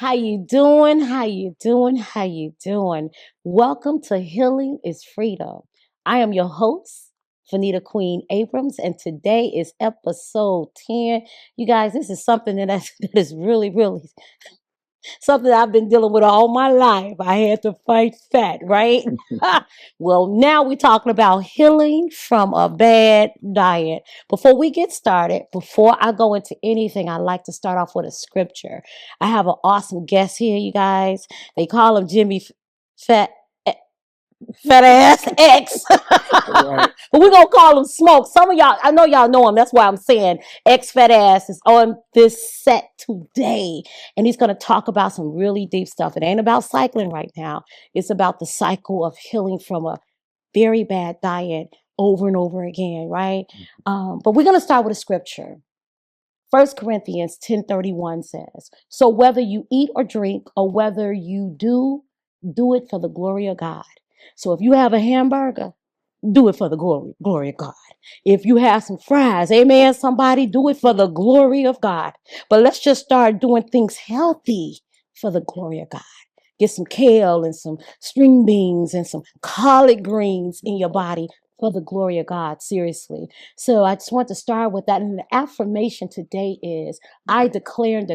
How you doing? How you doing? How you doing? Welcome to Healing is Freedom. I am your host, Venita Queen Abrams, and today is episode 10. You guys, this is something that is really something I've been dealing with all my life. I had to fight fat, right? Well, now we're talking about healing from a bad diet. Before we get started, before I go into anything, I like to start off with a scripture. I have an awesome guest here, you guys. They call him Jimmy Fat Fat Ass X. Right. But we're gonna call him Smoke. Some of y'all, I know y'all know him. That's why I'm saying X Fat Ass is on this set today. And he's gonna talk about some really deep stuff. It ain't about cycling right now. It's about the cycle of healing from a very bad diet over and over again, right? But we're gonna start with a scripture. 1 Corinthians 10:31 says, so whether you eat or drink, or whether you do it for the glory of God. So if you have a hamburger, do it for the glory of God. If you have some fries, amen, somebody, do it for the glory of God. But let's just start doing things healthy for the glory of God. Get some kale and some string beans and some collard greens in your body for the glory of God, seriously. So I just want to start with that. And the affirmation today is, I declare and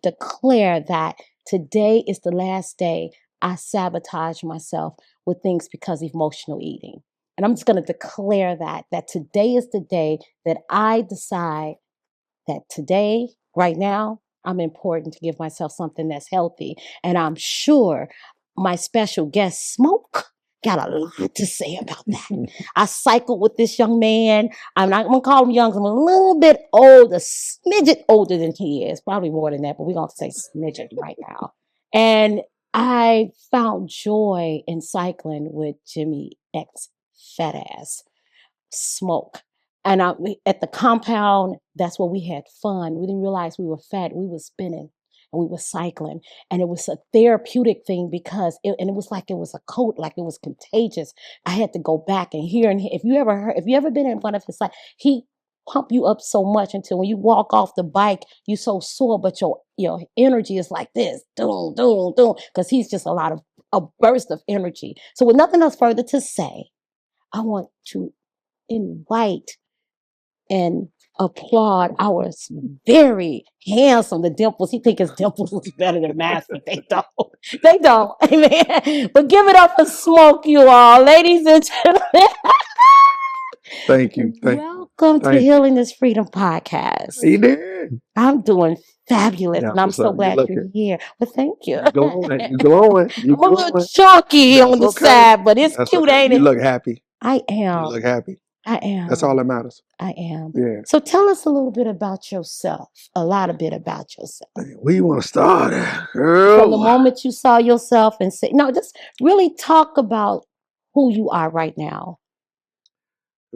declare that today is the last day I sabotage myself with things because of emotional eating. And I'm just going to declare that today is the day that I decide that today, right now, I'm important to give myself something that's healthy. And I'm sure my special guest, Smoke, got a lot to say about that. I cycled with this young man. I'm not going to call him young. I'm a little bit old, a smidget older than he is. Probably more than that, but we're going to say smidget right now. And I found joy in cycling with Jimmy X Fat Ass Smoke. And at the compound, that's where we had fun. We didn't realize we were fat. We were spinning and we were cycling. And it was a therapeutic thing because it was like it was a coat, like it was contagious. I had to go back and hear. And if you ever been in one of his, like, he pump you up so much until when you walk off the bike, you so sore, but your energy is like this, doom, doom, doom, because he's just a burst of energy. So with nothing else further to say, I want to invite and applaud our very handsome, the dimples. He think his dimples is better than mine, but they don't. They don't. Amen. But give it up for Smoke, you all. Ladies and gentlemen. Thank you. Welcome to Thank you. Healing is Freedom podcast. You did. I'm doing fabulous, Yeah, and I'm what's so up? You glad you're looking. here. Well, thank you. You glowing. You glowing. You I'm a little glowing. chunky on That's the okay. side, but it's That's cute, okay. ain't You it? look happy. I You am. look happy. I That's am. all that matters. I am. Yeah. So tell us a little bit about yourself, a lot of bit about yourself. Where you want to start at, From the girl? moment you saw yourself and say, no, just really talk about who you are right now.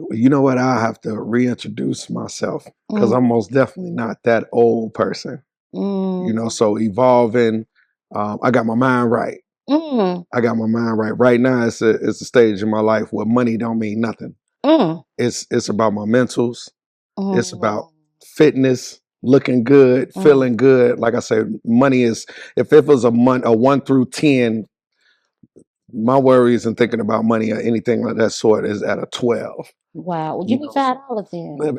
You know what? I have to reintroduce myself because I'm Mm, most definitely not that old person. mm, So evolving. I got my mind right. mm, I got my mind right. Right now, it's a stage in my life where money don't mean nothing. mm, It's about my mentals. It's about mm, fitness, looking good, mm. feeling good. Like I said, money is, if it was a 1 through 10, my worries and thinking about money or anything like that sort is at a 12. Wow. Well, You give me know, so $5 then. man,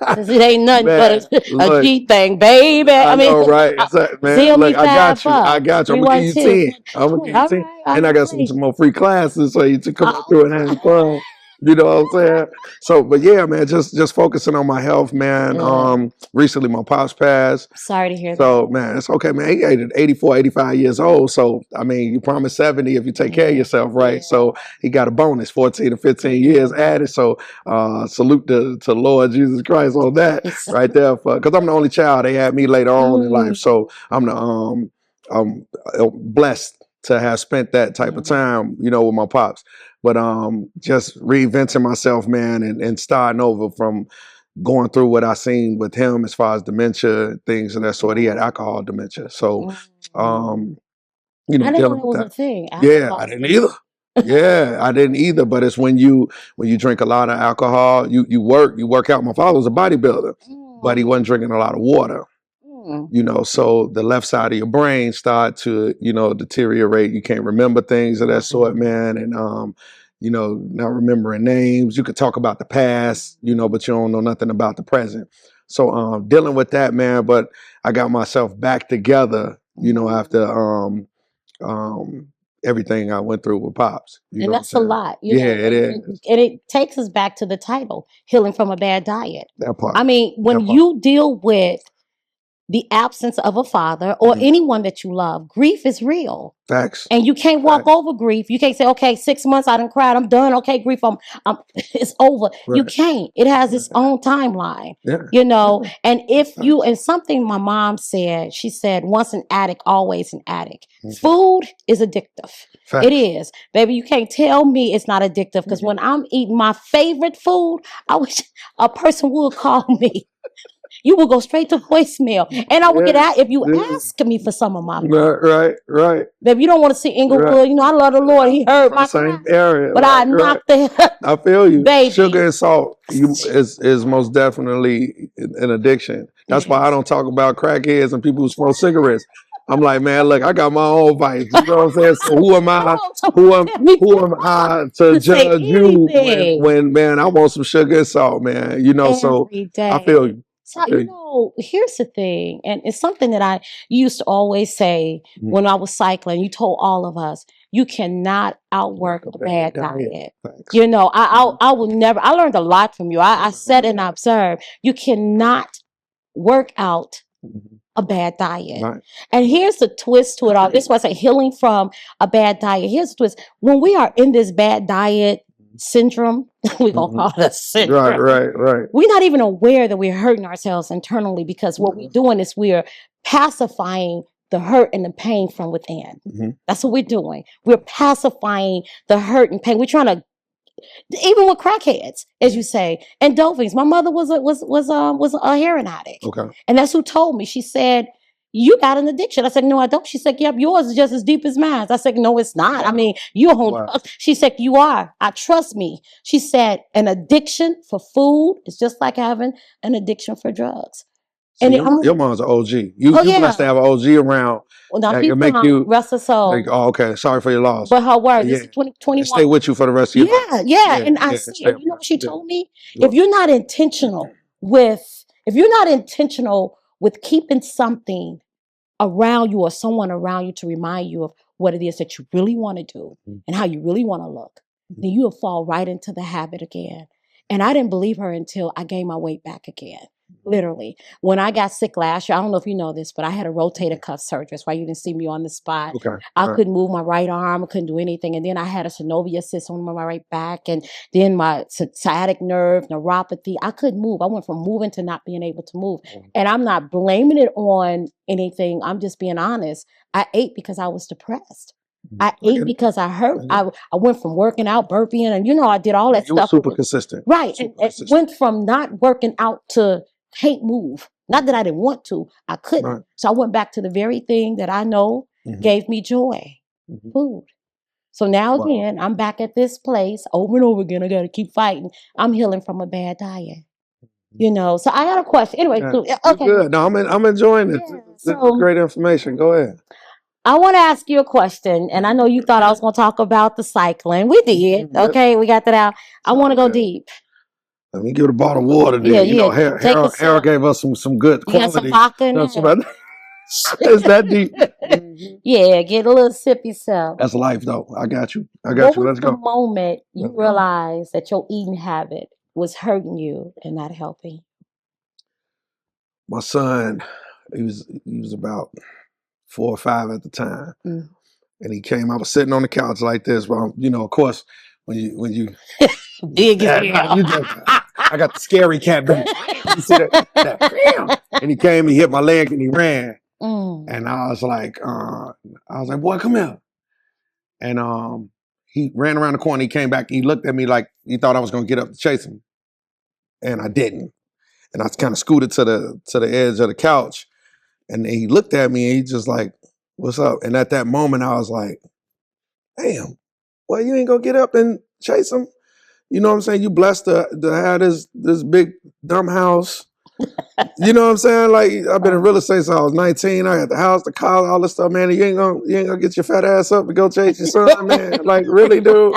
Because it ain't nothing man, but a look, G thing, baby. I I mean, know, right? It's like, man, Zell me look, I got you. I $5. got you. I'm Three gonna give one you two 10. I'm gonna 20. give you All 10. right. And I All got right. some more free classes so you to come up through and have Oh, fun. You know what I'm saying? So, but yeah, man, just focusing on my health, man. good. Recently my pops passed. Sorry to hear that. So, man, it's okay, man. He 84, 85 years old. So, I mean, you promise 70 if you take care of Yeah. yourself, right? Yeah. So he got a bonus, 14 to 15 years Yeah. added. So, salute to Lord Jesus Christ on that right there. Because I'm the only child. They had me later on in life. Mm. So I'm blessed to have spent that type of time, with my pops. But just reinventing myself, man, and starting over from going through what I seen with him as far as dementia, things of that sort. He had alcohol dementia. So, Mm. I didn't know dealing that with was a that. thing. Yeah, Alcohol I didn't either. dementia. Yeah, I didn't either. But it's when you drink a lot of alcohol, you work out. My father was a bodybuilder, but he Mm. wasn't drinking a lot of water. You know, so the left side of your brain start to, you know, deteriorate. You can't remember things of that sort, man. And you know, not remembering names. You could talk about the past, you know, but you don't know nothing about the present. So dealing with that, man. But I got myself back together, you know, after everything I went through with Pops. You And know that's what a I'm saying? lot, Yeah, it is. and it takes us back to the title, Healing from a Bad Diet. That part. I mean, when you deal with the absence of a father or anyone that you love, grief is real. Facts. And you can't walk over grief. You can't say, okay, 6 months, I done cried, I'm done. Okay, grief, it's over. Right. You can't. It has its own timeline. Yeah. You know, and if you, and something my mom said, she said, once an addict, always an addict. Food is addictive. Facts. It is. Baby, you can't tell me it's not addictive, because when I'm eating my favorite food, I wish a person would call me. You will go straight to voicemail. And I will get out if you ask me for some of my food. Right. Baby, you don't want to see Inglewood. You know, I love the Lord. He heard my same cry. area. But I knocked the I feel you. baby. Sugar and salt is most definitely an addiction. That's why I don't talk about crackheads and people who smoke cigarettes. I'm like, man, look, I got my own vice. You know what I'm saying? So who am I? Who am I to judge you when, man, I want some sugar and salt, man. You know, so I feel you. So, you know, here's the thing, and it's something that I used to always say when I was cycling. You told all of us, you cannot outwork a bad diet. You know, I will never, I learned a lot from you. I sat and observed. You cannot work out a bad diet. Right. And here's the twist to it all. This was a healing from a bad diet. Here's the twist. When we are in this bad diet syndrome, we're going to call it a syndrome. Right. We're not even aware that we're hurting ourselves internally, because what we're doing is we're pacifying the hurt and the pain from within. That's what we're doing. We're pacifying the hurt and pain. We're trying to, even with crackheads, as you say, and dolphins. My mother was a heroin addict. Okay. And that's who told me. She said, you got an addiction. I said, no, I don't. She said, yep, yours is just as deep as mine. I said, no, it's not. I mean, you on drugs. She said, you are. I trust me. She said, an addiction for food is just like having an addiction for drugs. So and your mom's an OG. You blessed to have an OG around. Well, now she's make you rest her soul. Like, oh, okay. Sorry for your loss. But her word, this is 2021. Stay with you for the rest of your life. Yeah. And I see, and you know what she told me? If you're not intentional with keeping something around you or someone around you to remind you of what it is that you really want to do and how you really want to look, then you'll fall right into the habit again. And I didn't believe her until I gained my weight back again. Literally. When I got sick last year, I don't know if you know this, but I had a rotator cuff surgery. That's why you didn't see me on the spot. Okay. I couldn't move my right arm. I couldn't do anything. And then I had a synovial cyst on my right back. And then my sciatic nerve, neuropathy. I couldn't move. I went from moving to not being able to move. And I'm not blaming it on anything. I'm just being honest. I ate because I was depressed. I ate because I hurt. I went from working out, burping, and you know, I did all that stuff. You were super consistent. Right. And it went from not working out to can't move. Not that I didn't want to. I couldn't. Right. So I went back to the very thing that I know gave me joy. Food. So now again, I'm back at this place over and over again. I got to keep fighting. I'm healing from a bad diet. You know, so I got a question. Anyway, okay. Good. No, I'm enjoying it. Yeah, this is great information. Go ahead. I want to ask you a question, and I know you thought I was going to talk about the cycling. We did. Okay, we got that out. I want to go deep. Let me give it a bottle of water there. You know, Harold gave us some good quality. You got some vodka in there? It's that deep. Yeah, get a little sippy sip. That's life, though. I got you. Let's go. What was the moment you realized that your eating habit was hurting you and not helping? My son, he was about 4 or 5 at the time, and he came. I was sitting on the couch like this. Well, you know, of course, when you I got the scary cat back. You see that? And he came, he hit my leg, and he ran. And I was like, boy, come here. And he ran around the corner. He came back. He looked at me like he thought I was going to get up to chase him, and I didn't. And I kind of scooted to the edge of the couch, and he looked at me, and he just like, "What's up?" And at that moment, I was like, "Damn, well, you ain't gonna get up and chase him." You know what I'm saying? You blessed to have this big dumb house. You know what I'm saying? Like, I've been in real estate since I was 19. I got the house, the car, all this stuff, man. You ain't gonna get your fat ass up to go chase your son, man. Like, really, dude.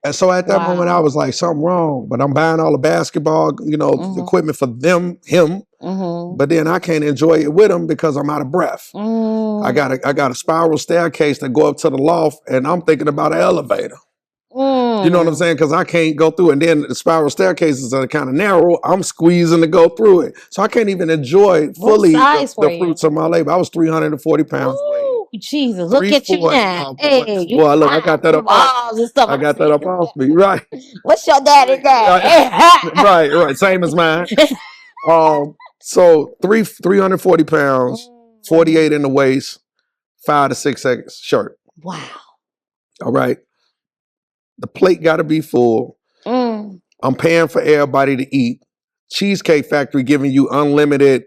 And so at that moment, I Wow. was like, something wrong. But I'm buying all the basketball, equipment for him. Mm-hmm. But then I can't enjoy it with him because I'm out of breath. I got a spiral staircase that go up to the loft, and I'm thinking about an elevator. You know what I'm saying? Because I can't go through it. And then the spiral staircases are kind of narrow. I'm squeezing to go through it. So I can't even enjoy fully the fruits of my labor. I was 340 pounds weight. Jesus, look at you now. Hey, you Boy, look, I got that up balls and stuff. I got that up off me. Right. What's your daddy name? Right. Same as mine. So 340 pounds, 48 in the waist, 5 to 6 seconds shirt. Wow. All right. The plate got to be full. I'm paying for everybody to eat. Cheesecake Factory giving you unlimited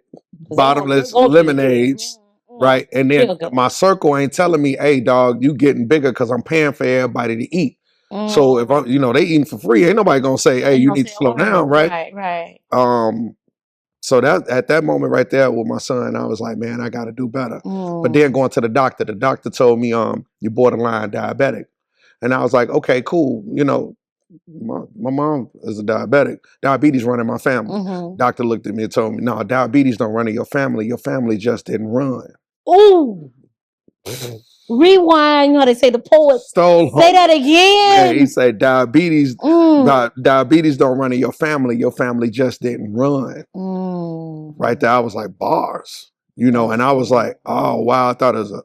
bottomless lemonades, right? And then my circle ain't telling me, hey, dog, you getting bigger because I'm paying for everybody to eat. So if they eating for free, ain't nobody gonna say, hey, you need to slow down, right? Right. So that at that moment right there with my son, I was like, man, I got to do better. But then going to the doctor told me, you're borderline diabetic. And I was like, okay, cool. My mom is a diabetic. Diabetes run in my family. Doctor looked at me and told me, no, diabetes don't run in your family. Your family just didn't run. Ooh. Rewind, they say the poet. Say that again. Yeah, he said diabetes don't run in your family. Your family just didn't run. Right there, I was like, bars. And I was like, oh, wow, I thought it was,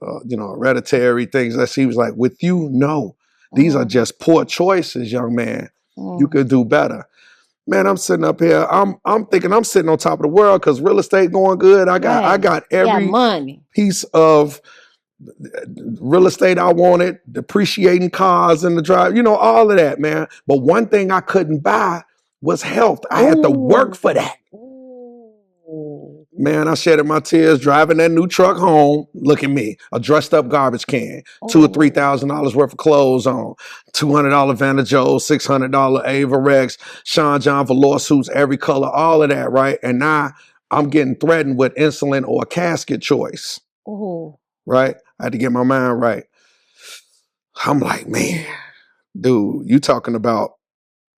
hereditary things. That she was like, with you, no. These are just poor choices, young man. You could do better. Man, I'm sitting up here. I'm thinking I'm sitting on top of the world because real estate going good. I got every money piece of real estate I wanted, depreciating cars in the drive, all of that, man. But one thing I couldn't buy was health. I had to work for that. Man, I shedded my tears driving that new truck home. Look at me, a dressed up garbage can, $2,000 or $3,000 worth of clothes on, $200 Vanna Joe, $600 Ava Rex, Sean John velour suits, every color, all of that, right? And now I'm getting threatened with insulin or a casket choice, right? I had to get my mind right. I'm like, man, dude, you talking about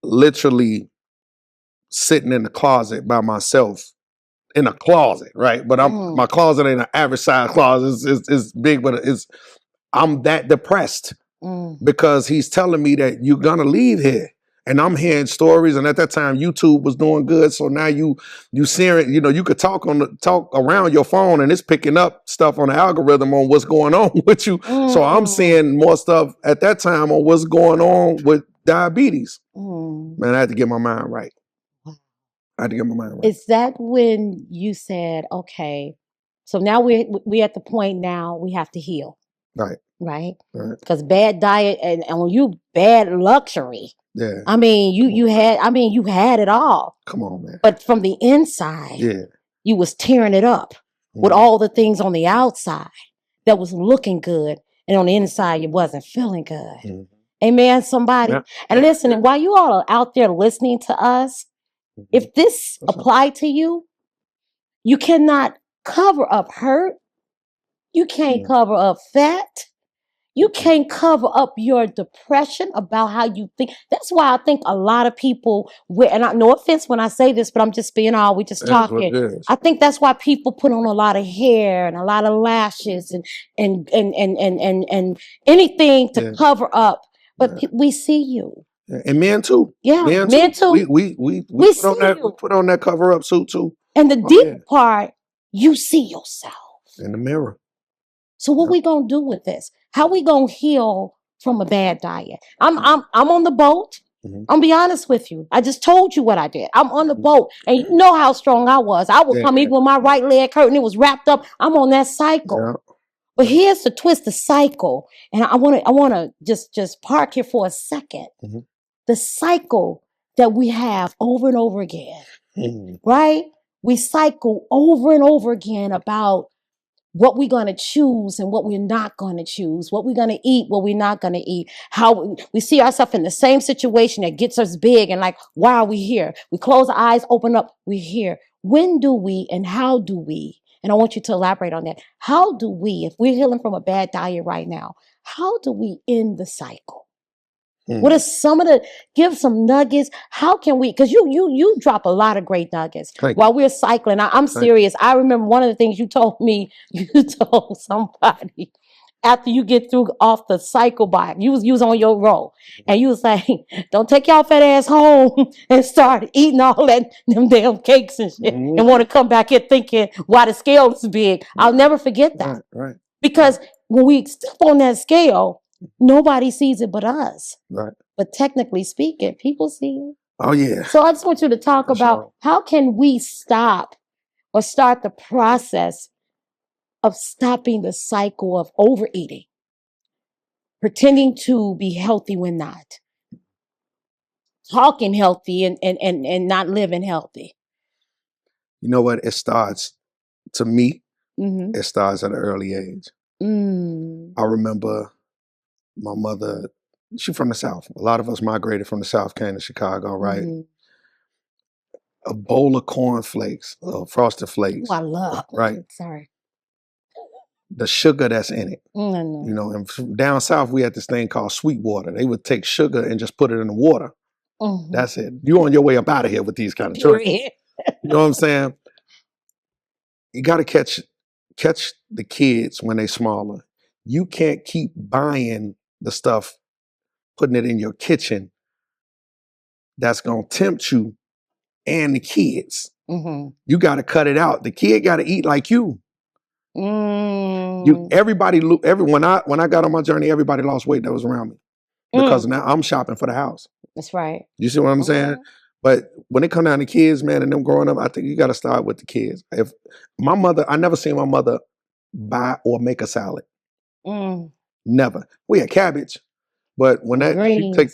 literally sitting in the closet by myself. In a closet, right? But my closet ain't an average size closet. It's big, but I'm that depressed because he's telling me that you're gonna leave here. And I'm hearing stories, and at that time YouTube was doing good. So now you seeing, you could talk around your phone and it's picking up stuff on the algorithm on what's going on with you. So I'm seeing more stuff at that time on what's going on with diabetes. Man, I had to get my mind right. I had to get my mind right. Is that when you said, okay, so now we're at the point now we have to heal. Right? Because bad diet and when you bad luxury. Yeah. I mean, you had it all. Come on, man. But from the inside, you was tearing it up with all the things on the outside that was looking good. And on the inside, you wasn't feeling good. Amen, somebody. Yeah. And listen, and while you all are out there listening to us, if this applied to you, you cannot cover up hurt. You can't cover up fat. You can't cover up your depression about how you think. That's why I think a lot of people, and no offense when I say this, but I'm just being we just talking. I think that's why people put on a lot of hair and a lot of lashes and anything to cover up. But we see you. And men too. Yeah, men too. We put on that cover up suit too. And the deep part, you see yourself in the mirror. So what we gonna do with this? How we gonna heal from a bad diet? I'm on the boat. I'm be honest with you. I just told you what I did. I'm on the boat, and you know how strong I was. I would come even with my right leg hurting. It was wrapped up. I'm on that cycle. Yeah. But here's the twist: the cycle, and I want to just park here for a second. The cycle that we have over and over again, right? We cycle over and over again about what we're going to choose and what we're not going to choose, what we're going to eat, what we're not going to eat, how we see ourselves in the same situation that gets us big and like, why are we here? We close our eyes, open up, we're here. when do we and how do we, and I want you to elaborate on that, how do we, if we're healing from a bad diet right now, how do we end the cycle? What are some of the, give some nuggets? How can we, because you drop a lot of great nuggets while we're cycling. I'm serious. I remember one of the things you told me, you told somebody after you get through off the cycle bike, you was on your roll, and you was like, don't take y'all fat ass home and start eating all that them damn cakes and shit, and want to come back here thinking why the scale is big. I'll never forget that. Right. Because when we step on that scale, nobody sees it but us. Right. But technically speaking, people see it. Oh yeah. So I just want you to talk about how can we stop or start the process of stopping the cycle of overeating, pretending to be healthy when not, talking healthy and not living healthy. You know what? It starts, to me, it starts at an early age. I remember my mother, she's from the South. A lot of us migrated from the South, came to Chicago, right? A bowl of cornflakes, Frosted Flakes. Oh, I love. Right. Sorry. The sugar that's in it. You know, and down south we had this thing called sweet water. They would take sugar and just put it in the water. That's it. You on your way up out of here with these kind of drinks. You know what I'm saying? You got to catch the kids when they smaller. You can't keep buying the stuff, putting it in your kitchen that's gonna tempt you and the kids. You got to cut it out. The kid got to eat like you. Everybody, when I got on my journey, everybody lost weight that was around me because now I'm shopping for the house. That's right. You see what I'm saying? But when it come down to kids, man, and them growing up, I think you got to start with the kids. If my mother, I never seen my mother buy or make a salad. Never. We had cabbage, but when she take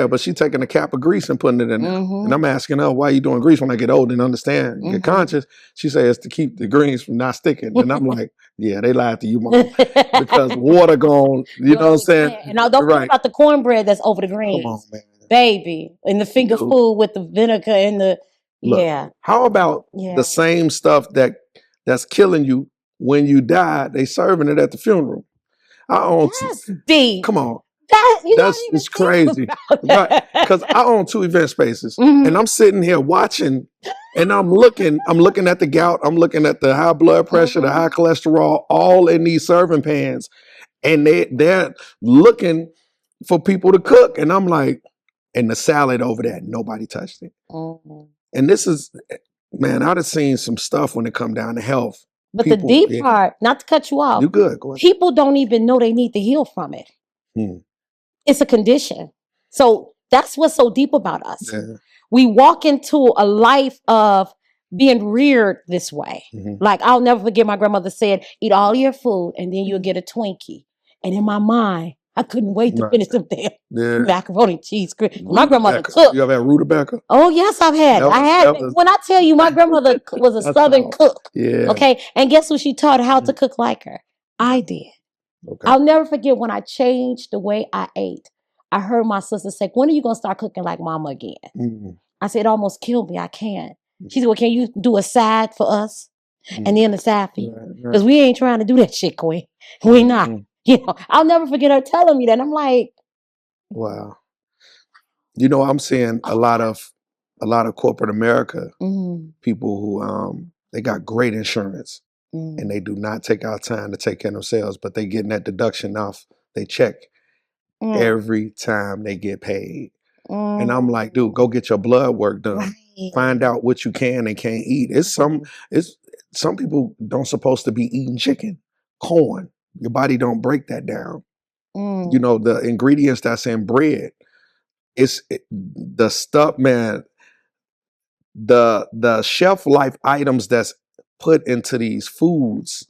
but she taking a cap of grease and putting it in there. And I'm asking her, why are you doing grease when I get old and understand, get conscious? She says to keep the greens from not sticking. And I'm like, yeah, they lied to you, Mom. Because water gone, you know what I'm saying? And I don't forget about the cornbread that's over the greens. Come on, man. Baby. And the finger food with the vinegar and the, Look, how about the same stuff that's killing you when you die, they serving it at the funeral? That's deep. Come on. That's crazy. Right. Because I own 2 event spaces and I'm sitting here watching and I'm looking at the gout, I'm looking at the high blood pressure, the high cholesterol, all in these serving pans. And they're looking for people to cook. And I'm like, and the salad over there, nobody touched it. And this is, man, I'd have seen some stuff when it come down to health. But people, the deep part, not to cut you off, you good. Go ahead. People don't even know they need to heal from it. It's a condition. So that's what's so deep about us. We walk into a life of being reared this way. Like, I'll never forget my grandmother said, eat all your food and then you'll get a Twinkie. And in my mind, I couldn't wait to finish them damn macaroni and cheese. My grandmother cooked. You ever had rutabaga? Oh, yes, I've had. When I tell you, my grandmother was a Southern cook. Okay. And guess who she taught how to cook like her? I did. Okay. I'll never forget when I changed the way I ate. I heard my sister say, when are you going to start cooking like mama again? I said, it almost killed me. I can't. She said, well, can you do a side for us? And then a side for you? Because we ain't trying to do that shit, Queen. We not. You know, I'll never forget her telling me that. I'm like, wow. You know, I'm seeing a lot of corporate America people who they got great insurance and they do not take out time to take care of themselves, but they getting that deduction off they check every time they get paid. And I'm like, dude, go get your blood work done. Find out what you can and can't eat. Some people don't supposed to be eating chicken, corn. Your body don't break that down. You know, the ingredients that's in bread, the stuff, man, the shelf life items that's put into these foods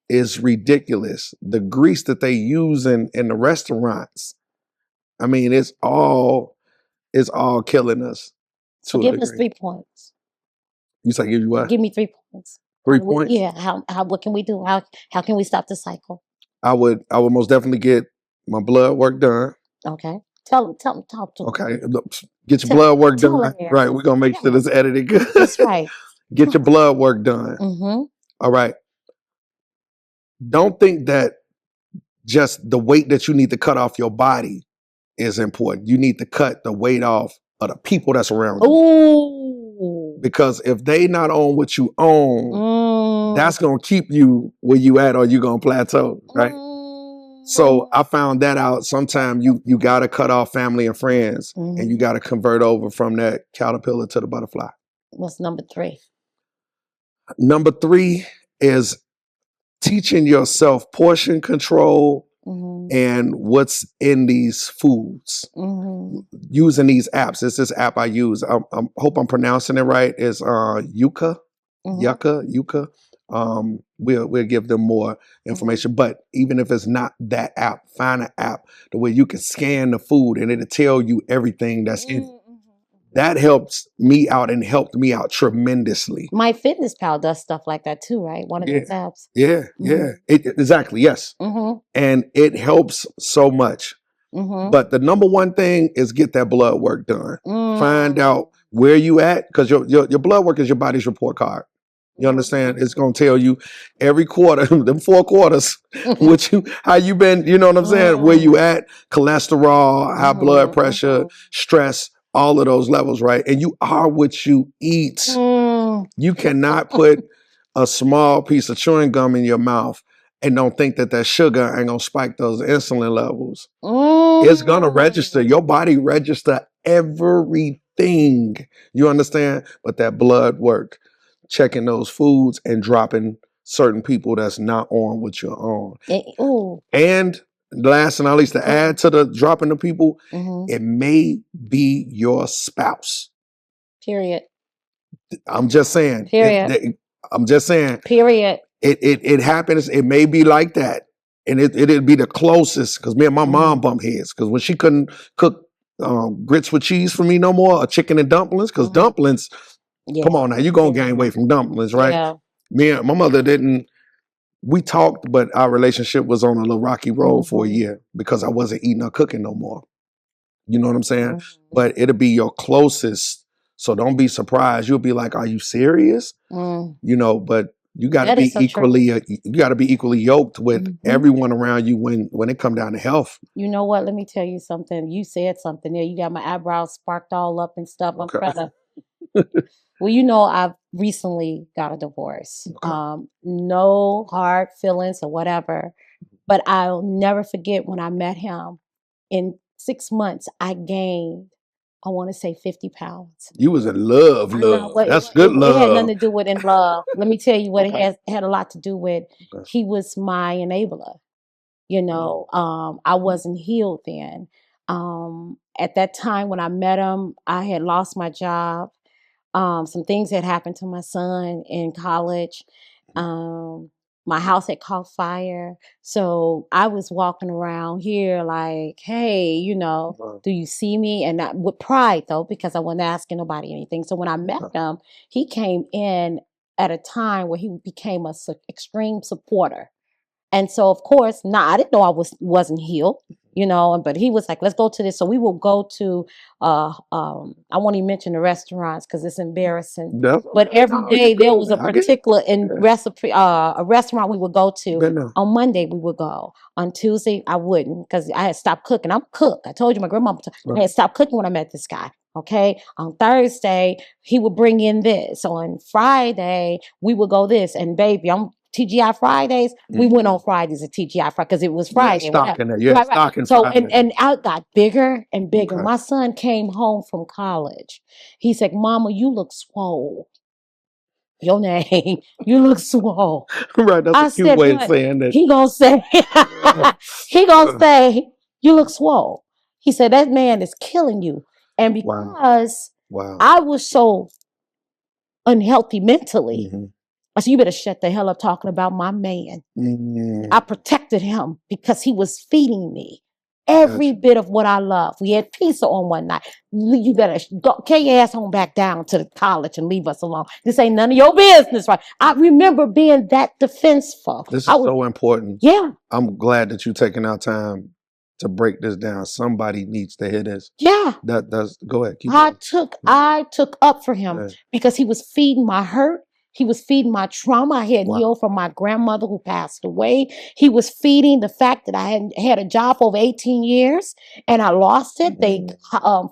is ridiculous. The grease that they use in the restaurants, I mean, it's all killing us. So give us 3 points. You say give you what? Give me 3 points. 3 points? Yeah. How what can we do? How can we stop the cycle? I would most definitely get my blood work done. Okay. Talk to them. Okay. Get your blood work done. Right. We're gonna make sure this edited good. That's right. Get your blood work done. Mm-hmm. All right. Don't think that just the weight that you need to cut off your body is important. You need to cut the weight off of the people that's around you. Ooh. Because if they not own what you own, that's gonna keep you where you at, or you gonna plateau, right? So I found that out. Sometimes you gotta cut off family and friends, and you gotta convert over from that caterpillar to the butterfly. What's number 3? Number 3 is teaching yourself portion control and what's in these foods. Using these apps. It's this app I use. I hope I'm pronouncing it right. It's Yuka. Yuka. We'll give them more information. But even if it's not that app, find an app the way you can scan the food and it'll tell you everything that's in it. That helps me out and helped me out tremendously. My Fitness Pal does stuff like that too, right? One of those apps. Yeah. Exactly, yes. And it helps so much. But the number one thing is get that blood work done. Find out where you at, because your blood work is your body's report card. You understand? It's gonna tell you every quarter, them 4 quarters, how you been, you know what I'm saying? Where you at, cholesterol, high blood pressure, stress, all of those levels, right? And you are what you eat. You cannot put a small piece of chewing gum in your mouth and don't think that sugar ain't gonna spike those insulin levels. It's gonna register. Your body register everything. You understand? But that blood work, checking those foods and dropping certain people that's not on what you're on. And last and not least, to add to the dropping the people, it may be your spouse. Period. I'm just saying. Period. I'm just saying. Period. It happens. It may be like that, and it'd be the closest. Because me and my mom bump heads. Because when she couldn't cook grits with cheese for me no more, or chicken and dumplings, because dumplings. Come on now, you gonna gain weight from dumplings, right? Yeah. Me and my mother didn't. We talked, but our relationship was on a little rocky road for a year because I wasn't eating or cooking no more. You know what I'm saying? But it'll be your closest. So don't be surprised. You'll be like, "Are you serious?" You know, but you got to be equally. You got to be equally yoked with everyone around you when it come down to health. You know what? Let me tell you something. You said something there. You got my eyebrows sparked all up and stuff. I'm trying to. Well, you know, I've recently got a divorce. No hard feelings or whatever, but I'll never forget when I met him. In 6 months, I gained, I want to say 50 pounds. You was in love. That's good love. It had nothing to do with in love. Let me tell you what it had a lot to do with. He was my enabler. You know, I wasn't healed then. At that time when I met him, I had lost my job. Some things had happened to my son in college. My house had caught fire. So I was walking around here like, hey, you know, do you see me? And not with pride though, because I wasn't asking nobody anything. So when I met him, he came in at a time where he became a extreme supporter. And so, of course, I didn't know I wasn't healed, you know, but he was like, let's go to this. So we will go to, I won't even mention the restaurants because it's embarrassing. But every day there was a particular recipe, a restaurant we would go to. On Monday, we would go. On Tuesday, I wouldn't because I had stopped cooking. I'm a cook. I told you, my grandmama, I had stopped cooking when I met this guy. Okay. On Thursday, he would bring in this. On Friday, we would go this. And baby, I'm TGI Fridays. We went on Fridays at TGI Friday because it was Friday. Stocking So and I got bigger and bigger. My son came home from college. He said, "Mama, you look swole. Your name, you look swole." Right, that's a cute way of saying that. He gonna say, "You look swole." He said, "That man is killing you." And because I was so unhealthy mentally. I said, you better shut the hell up talking about my man. I protected him because he was feeding me every bit of what I love. We had pizza on one night. You better get your ass on back down to the college and leave us alone. This ain't none of your business, right? I remember being that defensive. This is so important. Yeah. I'm glad that you're taking our time to break this down. Somebody needs to hear this. Yeah. That's go ahead. Keep I going. took up for him Yeah. because he was feeding my hurt. He was feeding my trauma. I had Wow. healed from my grandmother who passed away. He was feeding the fact that I hadn't had a job for over 18 years and I lost it. They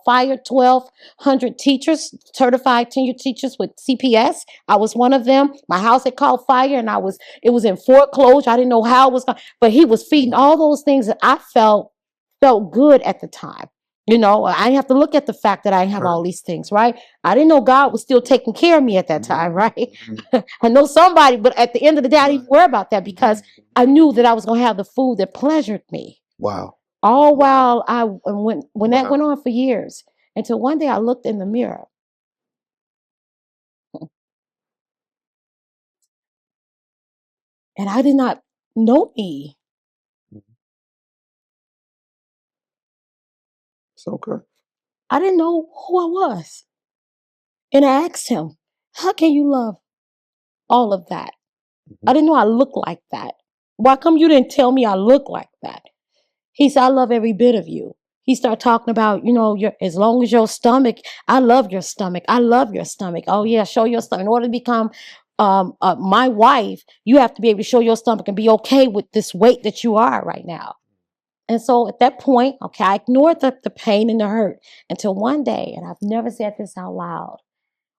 fired 1,200 teachers, certified tenured teachers with CPS. I was one of them. My house had caught fire and it was in foreclosure. I didn't know how it was going, but he was feeding all those things that I felt good at the time. You know, I didn't have to look at the fact that I didn't have all these things, right? I didn't know God was still taking care of me at that time, right? I know somebody, but at the end of the day, I didn't worry about that because I knew that I was going to have the food that pleasured me. Wow. All while when that went on for years, until one day I looked in the mirror. And I did not know me. It's okay. I didn't know who I was. And I asked him, how can you love all of that? I didn't know I looked like that. Why come you didn't tell me I look like that? He said, I love every bit of you. He started talking about, you know, as long as your stomach, I love your stomach. I love your stomach. Oh yeah, show your stomach. In order to become my wife, you have to be able to show your stomach and be okay with this weight that you are right now. And so at that point, okay, I ignored the pain and the hurt until one day, and I've never said this out loud.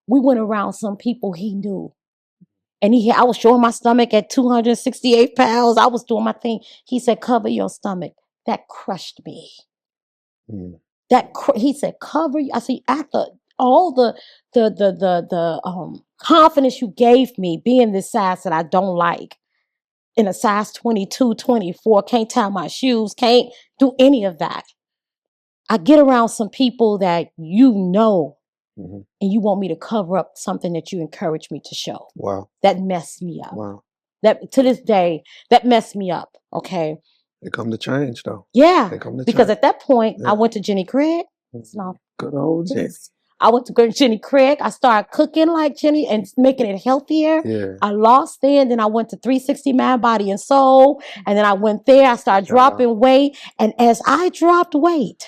We went around some people he knew. And I was showing my stomach at 268 pounds. I was doing my thing. He said, cover your stomach. That crushed me. Mm. He said, cover. I said, after all the confidence you gave me being this size that I don't like, in a size 22, 24, can't tie my shoes, can't do any of that. I get around some people that you know, and you want me to cover up something that you encourage me to show. Wow. That messed me up. Wow. That to this day, that messed me up. Okay. They come to change though. Yeah. They come to Because change. at that point, I went to Jenny Craig. Good old Jenny. I went to Jenny Craig. I started cooking like Jenny and making it healthier. Yeah. I lost then I went to 360 Mind, Body and Soul. And then I went there. I started dropping weight. And as I dropped weight,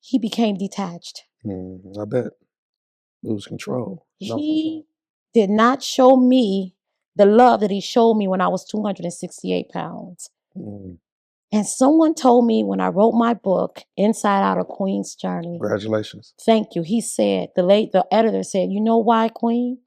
he became detached. I bet. Lose control. He did not show me the love that he showed me when I was 268 pounds. And someone told me when I wrote my book, Inside Out: A Queen's Journey. Congratulations. Thank you. He said, the editor said, you know why, Queen?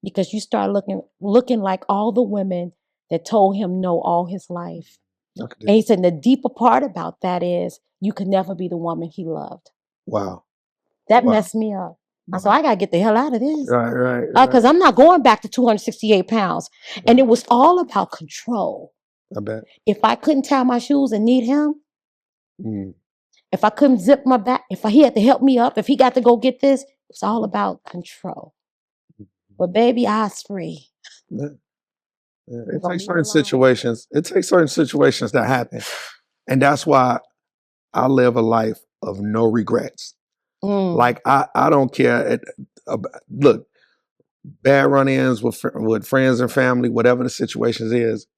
Because you start looking like all the women that told him no all his life. And he said, the deeper part about that is you could never be the woman he loved. Wow. That messed me up. So I got to get the hell out of this. Right. Because I'm not going back to 268 pounds. And it was all about control. I bet. If I couldn't tie my shoes and need him, if I couldn't zip my back, he had to help me up, if he got to go get this, it's all about control. But baby, I was free. Yeah. It takes certain situations. It takes certain situations that happen. And that's why I live a life of no regrets. Like I don't care. Look, bad run-ins with friends and family, whatever the situation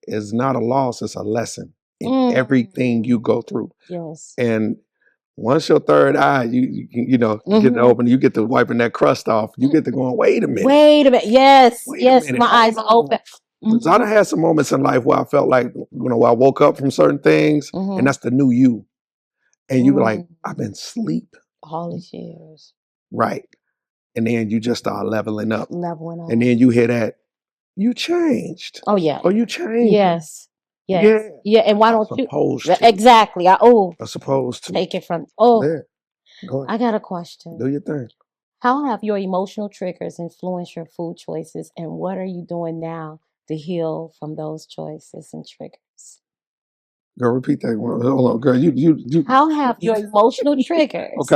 is not a loss. It's a lesson in everything you go through. Yes. And once your third eye, you know, get to open, you get to wiping that crust off. You get to going, wait a minute. Yes. My eyes are open. Because I done had some moments in life where I felt like, you know, I woke up from certain things, and that's the new you. And you were like, I've been asleep all these years. Right. And then you just start leveling up. And then you hear that, you changed. Oh, yeah. Oh, you changed. Yes. Yeah. And why don't you? To. Exactly. I'm supposed to. Take it from. Go ahead. I got a question. Do your thing. How have your emotional triggers influenced your food choices? And what are you doing now to heal from those choices and triggers? Girl, repeat that one. Hold on, girl. You. How have your emotional triggers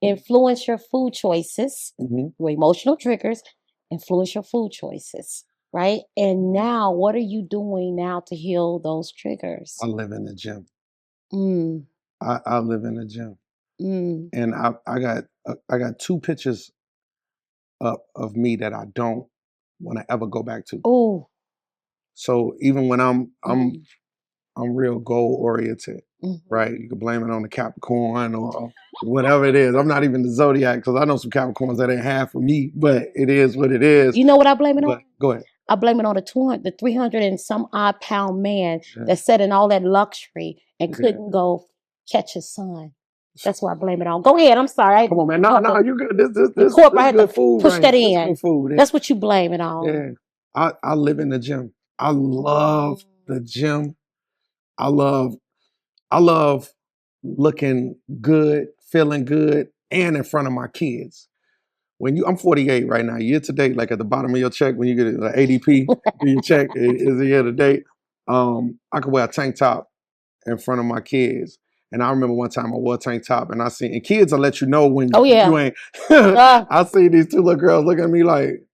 influence your food choices? Your emotional triggers influence your food choices, right? And now, what are you doing now to heal those triggers? I live in the gym. I live in the gym, and I got 2 pictures up of me that I don't want to ever go back to. Oh, so even when I'm I'm real goal oriented, Mm-hmm. right? You can blame it on the Capricorn or whatever it is. I'm not even the zodiac because I know some Capricorns that ain't half for me, but it is what it is. You know what I blame it But on? go ahead. I blame it on the 300 and some odd pound man Yeah. that sat in all that luxury and Yeah. couldn't go catch his son. That's what I blame it on. Go ahead. I'm sorry. Come on, man. No, you good. This I had good to food push right that here. This in. good food. That's what you blame it on. Yeah. I live in the gym. I love the gym. I love looking good, feeling good, and in front of my kids. I'm 48 right now, year to date, like at the bottom of your check, when you get an ADP, your check is a year to date. I could wear a tank top in front of my kids. And I remember one time I wore a tank top and and kids will let you know when you ain't. I see these two little girls looking at me like,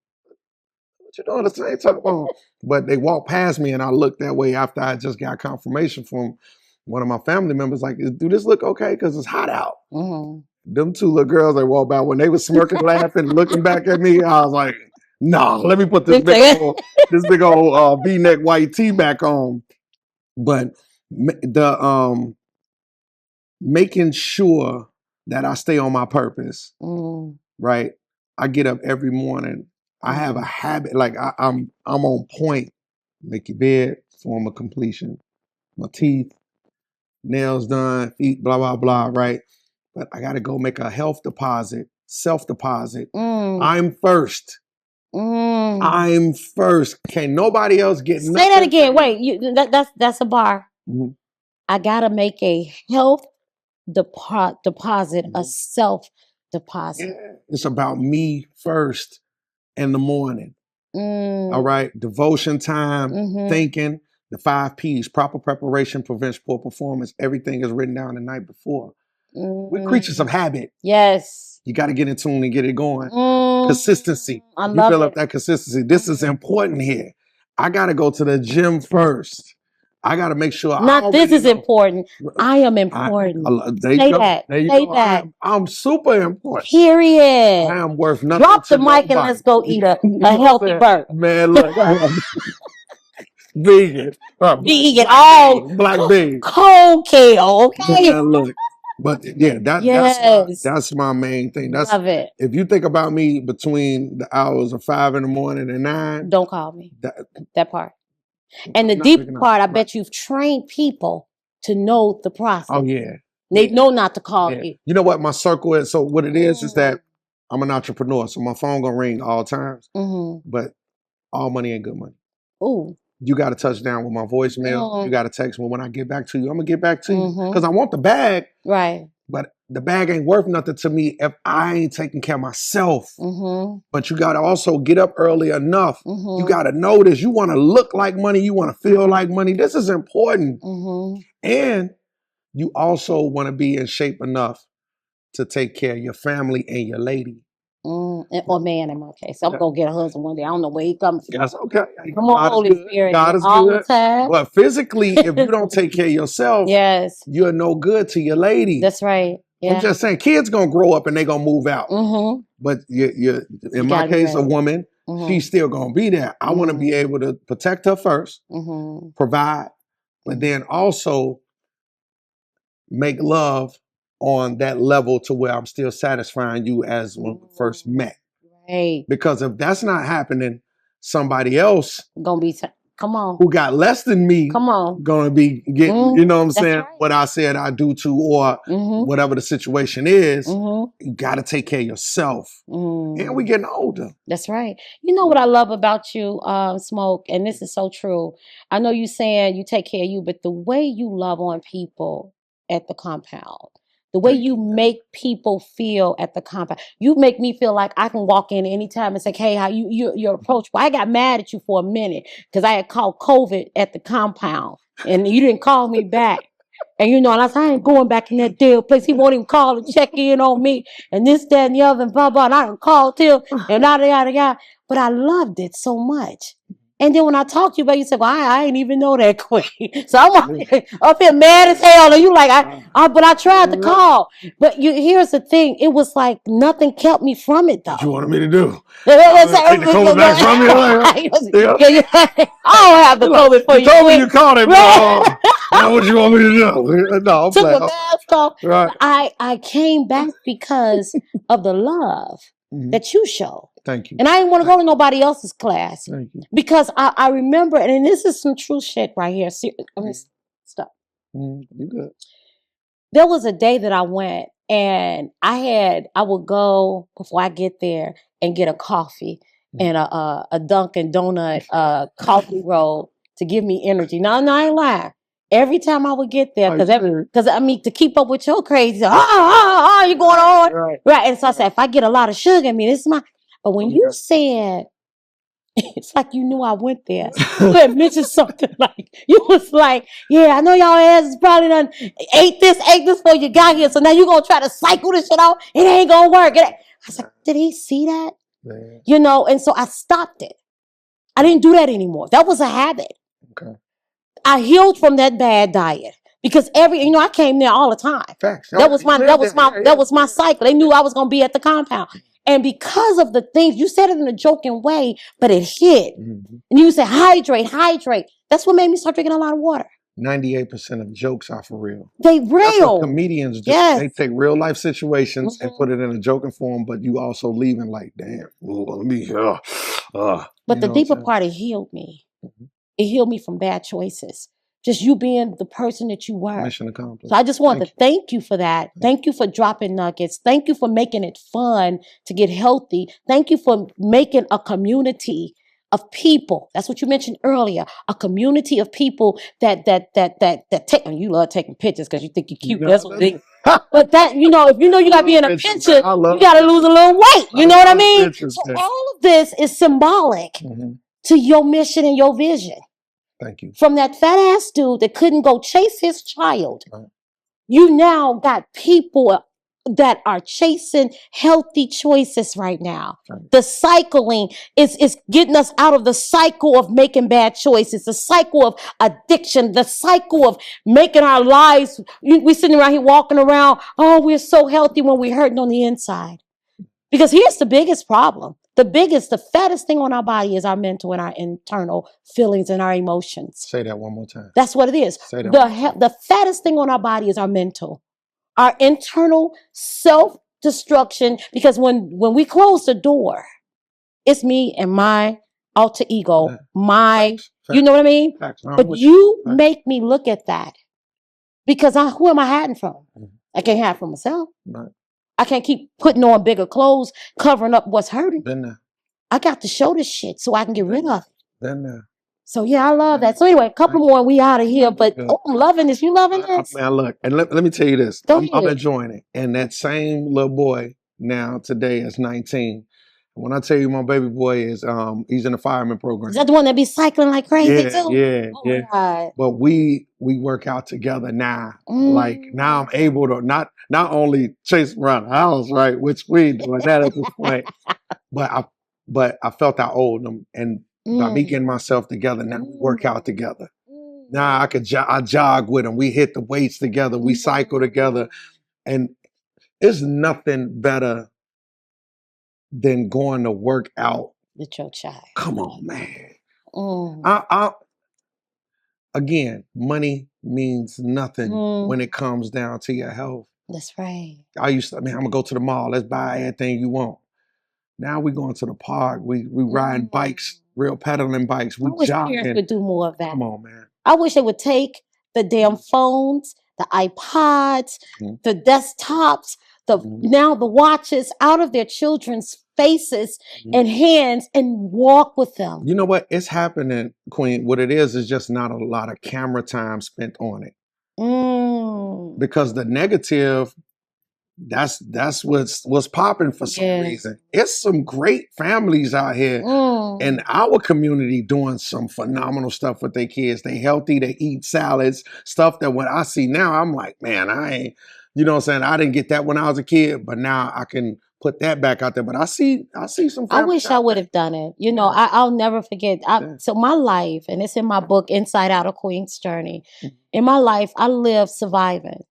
what you doing the tank top on? But they walked past me and I looked that way after I just got confirmation from one of my family members, like, do this look okay? Because it's hot out. Mm-hmm. Them two little girls that walked by, when they were smirking, laughing, looking back at me, I was like, nah, let me put this big old V-neck white tee back on. But the making sure that I stay on my purpose, right? I get up every morning. I have a habit, like I'm on point. Make your bed, form of completion. My teeth, nails done, feet, blah, blah, blah, right? But I gotta go make a health deposit, self-deposit. I'm first. I'm first. Can't nobody else get nothing. Say that again. Wait, that's a bar. Mm-hmm. I gotta make a health deposit, a self deposit. Yeah. It's about me first in the morning. All right. Devotion time, thinking, the 5 P's, proper preparation prevents poor performance. Everything is written down the night before. We're creatures of habit. Yes. You got to get in tune and get it going. Consistency. I love build up that consistency. This is important here. I got to go to the gym first. I got to make sure. Not this is important. I am important. Say that. Say that. I'm super important. Period. I am worth nothing. Drop the mic and let's go eat a healthy burger. Man, look. Vegan. Vegan. Oh, black bean. Cold kale. Okay. Man, look. But yeah, that's my main thing. Love it. If you think about me between the hours of 5 in the morning and 9, don't call me. That part. And the deep part, I bet you've trained people to know the process. Oh yeah. They know not to call you. You know what my circle is? So what it is that I'm an entrepreneur. So my phone gonna ring all times. But all money ain't good money. Ooh. You got to touch down with my voicemail. You got to text me when I get back to you. I'm going to get back to you because I want the bag. Right. But the bag ain't worth nothing to me if I ain't taking care of myself. But you got to also get up early enough. You got to know this. You want to look like money. You want to feel like money. This is important. And you also want to be in shape enough to take care of your family and your lady. Or man in my case. I'm going to get a husband one day. I don't know where he comes from. That's okay. Come on, Holy Spirit. God is all good. The time. But physically, if you don't take care of yourself, you're no good to your lady. That's right. Yeah. I'm just saying, kids going to grow up and they going to move out. But in my case, a woman, she's still going to be there. I want to be able to protect her first, provide, but then also make love on that level to where I'm still satisfying you as when we first met. Right. Because if that's not happening, somebody else gonna be who got less than me gonna be getting, you know what I'm saying, what I said I do to, or whatever the situation is. You gotta take care of yourself. And we getting older. That's right. You know what I love about you, Smoke, and this is so true. I know you saying you take care of you, but the way you love on people at the compound, the way you make people feel at the compound, you make me feel like I can walk in anytime and say, "Hey, how you're approachable." I got mad at you for a minute because I had called COVID at the compound and you didn't call me back. And and I said, I ain't going back in that damn place. He won't even call and check in on me and this, that, and the other, and blah, blah. And I done called him and yada, yada, yada. But I loved it so much. And then when I talked to you about it, you said, well, I ain't even know that quick. So I'm up here mad as hell. And you like, but I tried to call. But here's the thing. It was like nothing kept me from it, though. What you wanted me to do? Take the COVID back from you? I don't have the COVID for you. You told me you called it, bro. Now what you want me to do? No, I'm Took my playing. mask off. Right. I came back because of the love that you show. Thank you. And I didn't want to go to nobody else's class. Thank you. Because I remember, and this is some true shit right here. I mean, stop. You good. There was a day that I went and I would go before I get there and get a coffee and a Dunkin' Donut coffee roll to give me energy. No, I ain't lying. Every time I would get there, because I mean, to keep up with your crazy, you going on? Right. And so I said, if I get a lot of sugar, I mean, this is my, but when you said, it's like you knew I went there. You had mentioned something like, you was like, yeah, I know y'all asses probably done ate this before you got here, so now you're going to try to cycle this shit out. It ain't going to work. I was like, did he see that? Man. You know, and so I stopped it. I didn't do that anymore. That was a habit. Okay. I healed from that bad diet. Because I came there all the time. Facts. That was my cycle. They knew I was going to be at the compound. And because of the things, you said it in a joking way, but it hit. Mm-hmm. And you said, hydrate. That's what made me start drinking a lot of water. 98% of jokes are for real. They real. That's what comedians do. Yes. They take real life situations and put it in a joking form, but you also leaving like, damn, let me, But the deeper part, it healed me. Mm-hmm. It healed me from bad choices. Just you being the person that you were. Mission accomplished. So I just wanted to thank you for that. Thank you for dropping nuggets. Thank you for making it fun to get healthy. Thank you for making a community of people. That's what you mentioned earlier. A community of people that take. And you love taking pictures because you think you're cute. That's what they. But that if you know you gotta be in a picture, you gotta lose a little weight. You know what I mean? So all of this is symbolic to your mission and your vision. Thank you. From that fat ass dude that couldn't go chase his child, you now got people that are chasing healthy choices right now. Right. The cycling is getting us out of the cycle of making bad choices, the cycle of addiction, the cycle of making our lives, we're sitting around here walking around, we're so healthy when we're hurting on the inside. Because here's the biggest problem. The fattest thing on our body is our mental and our internal feelings and our emotions. Say that one more time. That's what it is. Say that the fattest thing on our body is our mental. Our internal self-destruction, because when we close the door, it's me and my alter ego, you know what I mean? But you make me look at that. Because who am I hiding from? I can't hide from myself. Right. I can't keep putting on bigger clothes, covering up what's hurting. Been there. I got to show this shit so I can get rid of it. Been there. So yeah, I love that. So anyway, a couple more and we out of here. But I'm loving this. You loving this? Man, look, and let me tell you this. I'm enjoying it. And that same little boy now today is 19. When I tell you my baby boy is he's in the fireman program. Is that the one that be cycling like crazy too? Yeah. God. But we work out together now. Like now I'm able to not only chase around the house, right? Which we doing that at this point. But I felt I owed him, and by me getting myself together, now we work out together. Now I jog with him. We hit the weights together. We cycle together, and there's nothing better than going to work out with your child. Come on, man. Again, money means nothing when it comes down to your health. That's right. I'm gonna go to the mall. Let's buy everything you want. Now we going to the park. We riding bikes, real pedaling bikes. We jogging. I wish parents would do more of that. Come on, man. I wish they would take the damn phones, the iPods, the desktops, now the watches out of their children's faces and hands and walk with them. You know what? It's happening, Queen. What it is just not a lot of camera time spent on it. Because the negative, that's what's popping for some reason. It's some great families out here in our community doing some phenomenal stuff with their kids. They healthy, they eat salads, stuff that when I see now, I'm like, man, I ain't, you know what I'm saying? I didn't get that when I was a kid, but now I can put that back out there. But I see some families. I wish I would have done it. You know, I'll never forget. So my life, and it's in my book, Inside Out: A Queen's Journey. In my life, I lived surviving.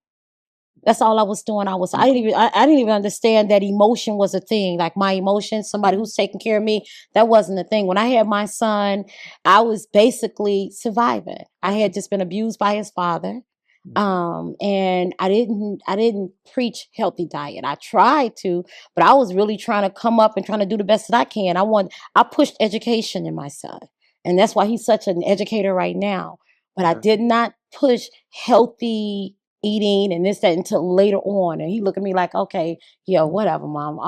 That's all I was doing. I didn't even understand that emotion was a thing. Like my emotions, somebody who's taking care of me, that wasn't a thing. When I had my son, I was basically surviving. I had just been abused by his father. And I didn't preach healthy diet. I tried to, but I was really trying to come up and trying to do the best that I can. I pushed education in my son. And that's why he's such an educator right now. But I did not push healthy eating and this, that until later on. And he looked at me like, okay, whatever, mom.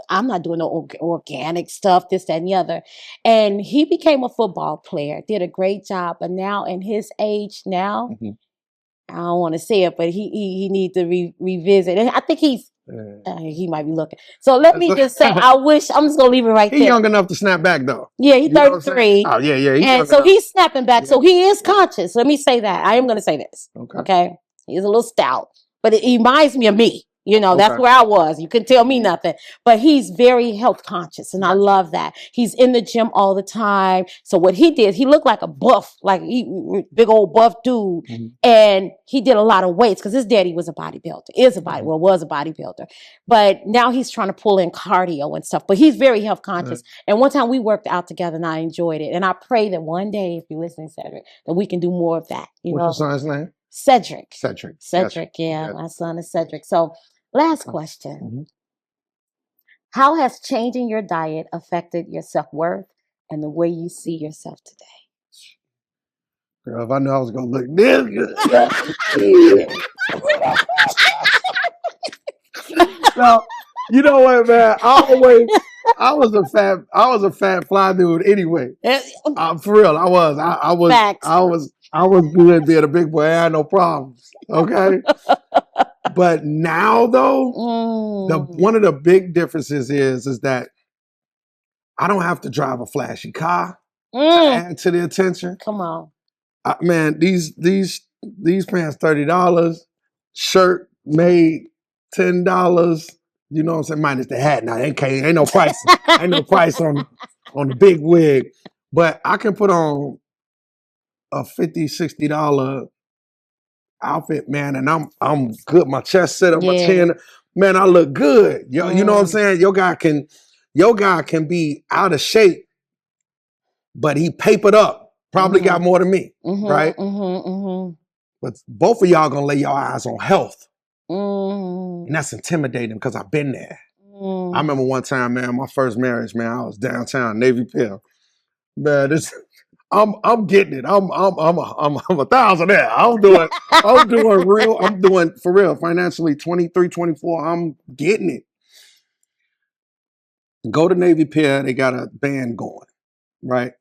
I'm not doing no organic stuff, this, that, and the other. And he became a football player, did a great job. But now in his age now, I don't want to say it, but he needs to revisit. And I think he might be looking. So let me just say, I'm just gonna leave it right there. He's young enough to snap back though. Yeah, he's 33. Oh yeah. And so he's snapping back. Yeah. So he is conscious. Let me say that. I am gonna say this. Okay. He's a little stout, but it reminds me of me. That's where I was. You couldn't tell me nothing. But he's very health conscious, and I love that. He's in the gym all the time. So what he did, he looked like a buff, big old buff dude. And he did a lot of weights because his daddy was a bodybuilder, was a bodybuilder. But now he's trying to pull in cardio and stuff. But he's very health conscious. And one time we worked out together, and I enjoyed it. And I pray that one day, if you're listening, Cedric, that we can do more of that. What's your son's name? Cedric. Cedric, yeah. My son is Cedric. So last question. How has changing your diet affected your self-worth and the way you see yourself today? Girl, if I knew I was going to look this good. So, you know what, man? I was a fat fly dude anyway. For real, I was. I was good being a big boy. I had no problems. Okay. But now though, one of the big differences is that I don't have to drive a flashy car to add to the attention. Come on. Man, these pants $30, shirt made $10. You know what I'm saying? Minus the hat. Now ain't no price. Ain't no price on the big wig. But I can put on a $50, $60 outfit, man, and I'm good. My chest set up, my chin, man, I look good. You know what I'm saying? Your guy can be out of shape, but he papered up. Probably got more than me, right? But both of y'all gonna lay your eyes on health. And that's intimidating because I've been there. I remember one time, man, my first marriage, man, I was downtown Navy Pier. Man, I'm getting it. I'm a thousand there. I'm doing for real, financially 23, 24. I'm getting it. Go to Navy Pier, they got a band going, right?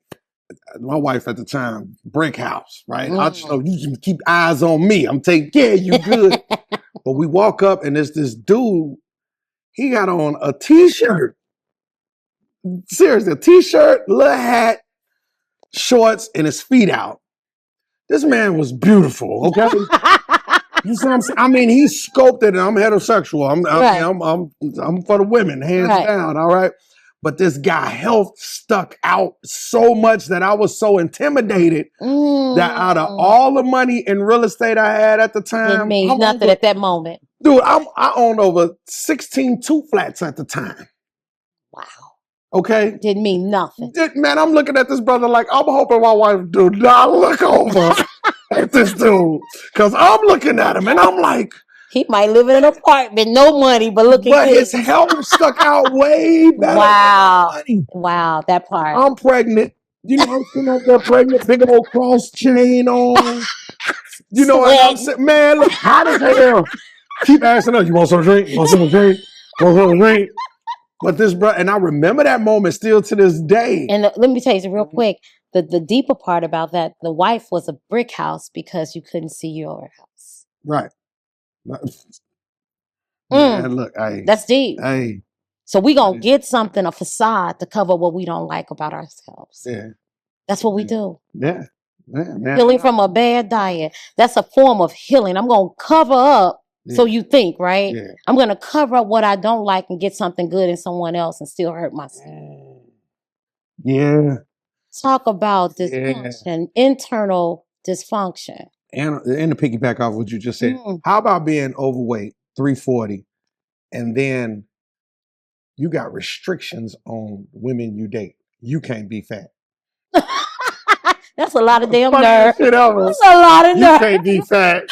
My wife at the time, Brick House, right? I just know you can keep eyes on me. I'm taking care of you good. But we walk up and there's this dude, he got on a t-shirt. Seriously, a t-shirt, little hat, shorts, and his feet out. This man was beautiful, okay? You see what I'm saying? I mean, he scoped it, and I'm heterosexual. I'm for the women, hands down, all right? But this guy, health stuck out so much that I was so intimidated that out of all the money in real estate I had at the time, it means nothing at that moment. Dude, I owned over 16 two flats at the time. Wow. Okay? Didn't mean nothing. Man, I'm looking at this brother like, I'm hoping my wife do not look over at this dude. Because I'm looking at him and I'm like, he might live in an apartment, no money, but looking good. But his health stuck out way better. Wow. Than money. Wow, that part. I'm pregnant. You know, I'm sitting up there pregnant, big old cross chain on. You know what I'm saying? Man, look hot as hell. Keep asking us, you want some drink? You want some drink? Want some drink? But this brother, and I remember that moment still to this day. And let me tell you real quick, the deeper part about that, the wife was a brick house because you couldn't see your house. Right. Man, look, that's deep. So we gonna get something, a facade to cover what we don't like about ourselves. Yeah. That's what we do. Yeah. Man. Healing from a bad diet. That's a form of healing. I'm gonna cover up. So you think, right? Yeah. I'm going to cover up what I don't like and get something good in someone else and still hurt myself. Yeah. Talk about dysfunction, internal dysfunction. And to piggyback off what you just said, how about being overweight 340. And then you got restrictions on women you date. You can't be fat. That's a lot of damn Funniest nerve. shit ever. That's a lot of You nerve. can't be fat.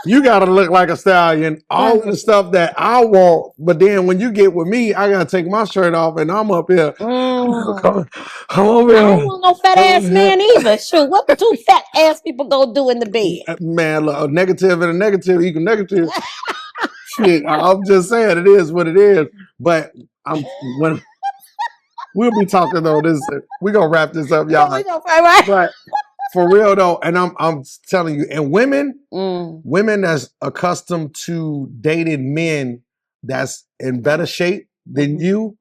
You gotta look like a stallion. All of the stuff that I want, but then when you get with me, I gotta take my shirt off and I'm up here. Come over I here. don't want no fat ass man either. Shoot, what two fat ass people go do in the bed? Man, look, a negative and a negative equal negative. Shit, I'm just saying it is what it is. But when we'll be talking though, we're gonna wrap this up, y'all. Right. But for real though, and I'm telling you, and women that's accustomed to dating men that's in better shape than you,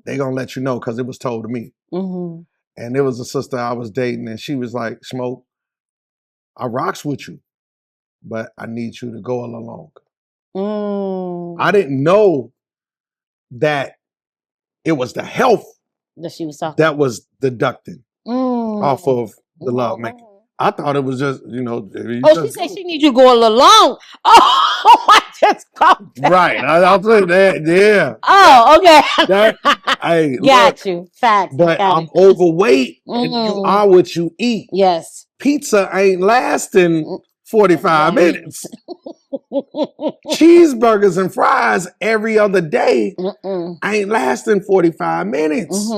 they gonna let you know because it was told to me. And there was a sister I was dating, and she was like, "Smoke, I rocks with you, but I need you to go a little longer." I didn't know that it was the health that she was talking that was deducting off of the love making. I thought it was just, she said she needs you to go a little long. Oh, I just caught that. Right. I'll say that. Yeah. Oh, okay. Got you. Facts. But I'm overweight and you are what you eat. Yes. Pizza ain't lasting 45 minutes. Cheeseburgers and fries every other day ain't lasting 45 minutes.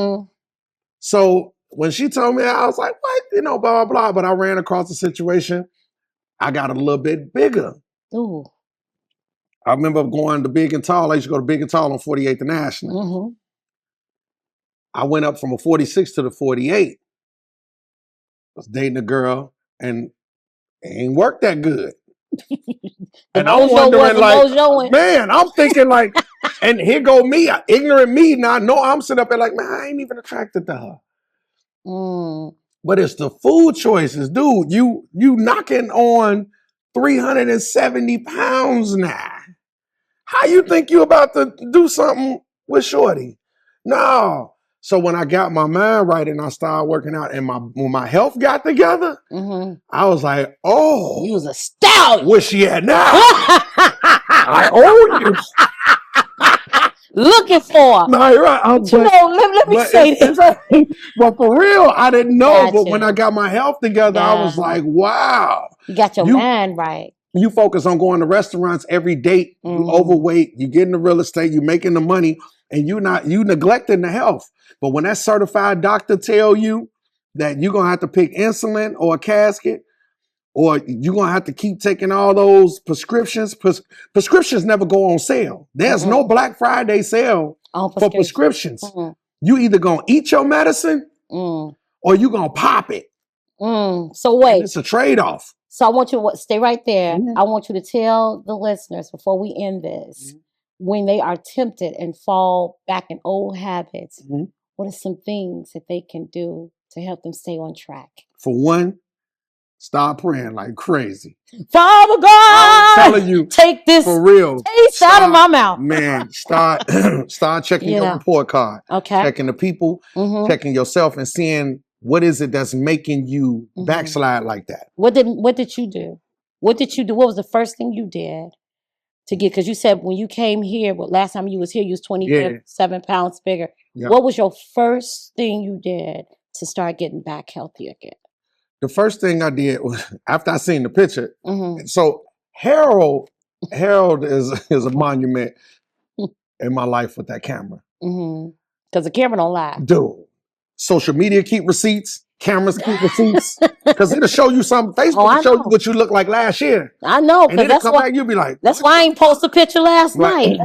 So when she told me that, I was like, what? Blah, blah, blah. But I ran across a situation. I got a little bit bigger. Ooh. I remember going to Big and Tall. I used to go to Big and Tall on 48th and National. I went up from a 46 to the 48. I was dating a girl and it ain't worked that good. And I'm wondering, like, man, I'm thinking like, and here go me, ignorant me. Now I know I'm sitting up there like, man, I ain't even attracted to her. But it's the food choices, dude. You knocking on 370 pounds now. How you think you about to do something with Shorty? No. So when I got my mind right and I started working out and when my health got together, I was like, oh. You was a stallion. Where she at now? I owe you. Looking for. No, you're right. Let me say this. But for real, I didn't know. Gotcha. But when I got my health together, I was like, wow. You got your mind right. You focus on going to restaurants every date. You overweight. You getting the real estate. You making the money, and you neglecting the health. But when that certified doctor tell you that you're gonna have to pick insulin or a casket, or you're gonna have to keep taking all those prescriptions. Prescriptions never go on sale. There's no Black Friday sale for prescriptions. You either gonna eat your medicine or you gonna pop it. So wait, and it's a trade-off. So I want you to stay right there. I want you to tell the listeners before we end this, when they are tempted and fall back in old habits, what are some things that they can do to help them stay on track? For one, start praying like crazy. Father God, I'm telling you, take this for real taste out of my mouth. Man, start checking your report card. Okay. Checking the people, checking yourself, and seeing what is it that's making you backslide like that. What did you do? What did you do? What was the first thing you did to get? Because you said when you came here, last time you was here, you was 27 pounds bigger. Yep. What was your first thing you did to start getting back healthy again? The first thing I did was after I seen the picture. So Harold is a monument in my life with that camera. Because the camera don't lie. Dude, social media keep receipts. Cameras keep receipts. Because it'll show you something. Facebook will show you what you looked like last year. I know. And then it'll come back, you'll be like. That's why I ain't post a picture last night.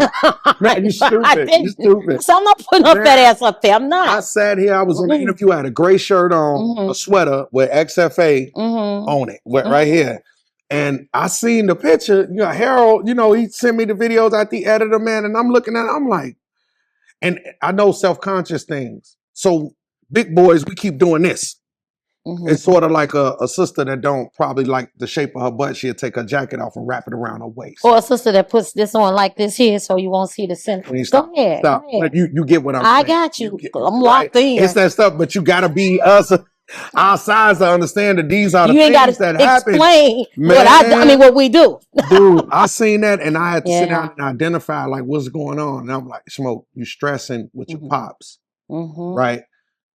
Man, you stupid. You stupid. So I'm not putting her fat ass up there. I'm not. I sat here, I was on the interview, I had a gray shirt on, a sweater with XFA on it, right here. And I seen the picture, Harold, he sent me the videos at the editor, man, and I'm looking at it, I'm like, and I know self-conscious things. So big boys, we keep doing this. It's sort of like a sister that don't probably like the shape of her butt. She'll take her jacket off and wrap it around her waist. Or a sister that puts this on like this here so you won't see the center. Go ahead. But you get what I'm saying. I got you. I'm locked in. It's that stuff, but you got to be us. Our sides to understand that these are the You ain't got things to that happen. explain what I mean, Man, what we do. dude, I seen that and I had to sit Yeah. down and identify like what's going on. And I'm like, Smoke, you stressing with your Mm-hmm. pops, Mm-hmm. right?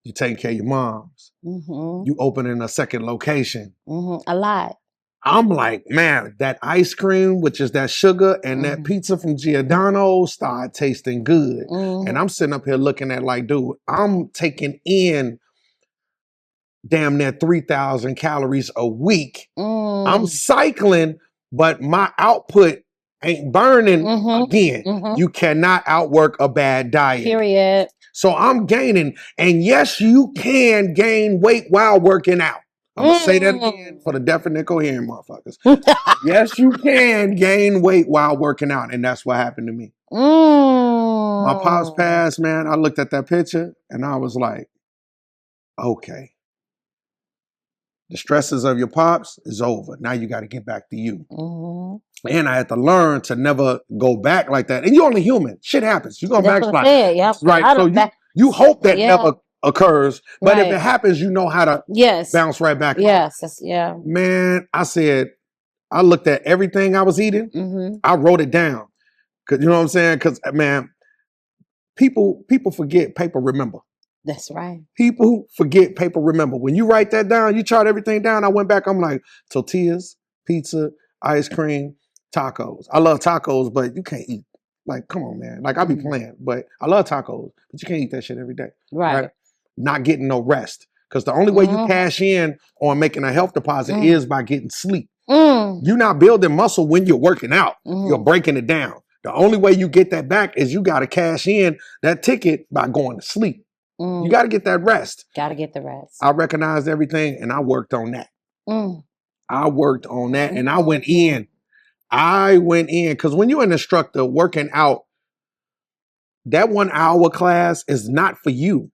You taking care of your moms. Mm-hmm. You opening a second location. Mm-hmm. A lot. I'm like, man, that ice cream, which is that sugar, and that pizza from Giordano's started tasting good. Mm-hmm. And I'm sitting up here looking at like, dude, I'm taking in damn near 3,000 calories a week. I'm cycling, but my output ain't burning again. You cannot outwork a bad diet. Period. So I'm gaining. And yes, you can gain weight while working out. I'm going to say that again for the deaf and incoherent motherfuckers. Yes, you can gain weight while working out. And that's what happened to me. My pops passed, man. I looked at that picture and I was like, okay. The stresses of your pops is over. Now you got to get back to you. And I had to learn to never go back like that. And you're only human. Shit happens. You're going to backslide. Yep. Right. So you hope that never occurs. But if it happens, you know how to bounce right back. Yes. Yeah. Man, I said, I looked at everything I was eating. I wrote it down. Cause you know what I'm saying? Because man, people forget, paper remember. That's right. People forget, paper remember. When you write that down, you chart everything down. I went back, I'm like, tortillas, pizza, ice cream, tacos. I love tacos, but you can't eat. Like, come on, man. Like, I be playing, but I love tacos, but you can't eat that shit every day. Right. Not getting no rest. Because the only way you cash in on making a health deposit is by getting sleep. You're not building muscle when you're working out. You're breaking it down. The only way you get that back is you got to cash in that ticket by going to sleep. You got to get that rest. Got to get the rest. I recognized everything and I worked on that. I worked on that and I went in. Because when you're an instructor working out, that 1 hour class is not for you.